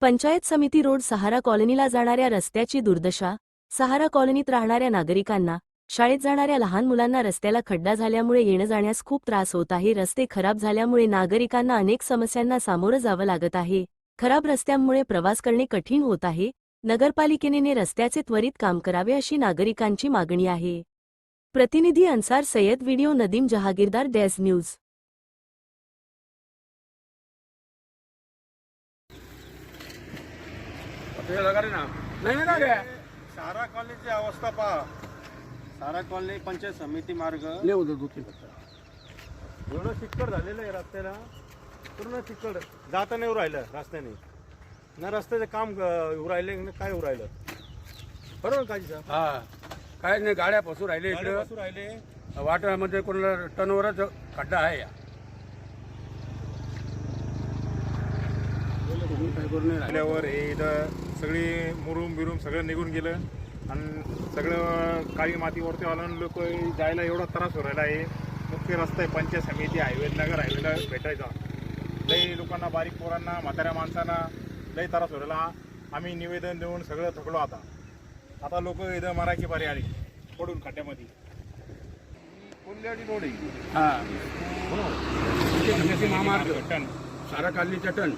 पंचायत समिती रोड सहारा कॉलनीला जाणाऱ्या रस्त्याची दुर्दशा. सहारा कॉलनीत राहणाऱ्या नागरिकांना, शाळेत जाणाऱ्या लहान मुलांना रस्त्याला खड्डा झाल्यामुळे येणं जाण्यास खूप त्रास होत आहे. रस्ते खराब झाल्यामुळे नागरिकांना अनेक समस्यांना सामोरं जावं लागत आहे. खराब रस्त्यांमुळे प्रवास करणे कठीण होत आहे. नगरपालिकेने रस्त्याचे त्वरित काम करावे अशी नागरिकांची मागणी आहे. प्रतिनिधी अन्सार सय्यद, व्हिडिओ नदीम जहागीरदार, डेझ न्यूज. सारा कॉलनीची अवस्था पहा. सारा कॉलनी पंचायत समिती मार्ग एवढं चिक्कड झालेलं आहे रस्त्याला. पूर्ण चिक्कड जाता नाही राहिलं रस्त्याने. ना रस्त्याचं काम राहिले ना काय राहिलं. बरोबर काजी साहेब? हा, काय नाही, गाड्या फसू राहिले इकडे. राहिले वाटामध्ये कोणाला टनवरच खड्डा आहे. राहिल्यावर हे इथं सगळी मुरुम बिरूम सगळं निघून गेलं आणि सगळं काळी मातीवरती आलं. लोक जायला एवढा त्रास हो राहिला आहे. मुख्य रस्ता आहे पंचायत समिती हायवे, नगर हायवेला भेटायचा. लई लोकांना, बारीक पोरांना, म्हाताऱ्या माणसांना लई त्रास हो राहिला. आम्ही निवेदन देऊन सगळं थकलो. आता लोक इथं मरायची बारी आली पडून खड्ड्यामध्ये. कोल्ह्याची रोड आहे. हा, महामार्ग सारा कालनीचा टन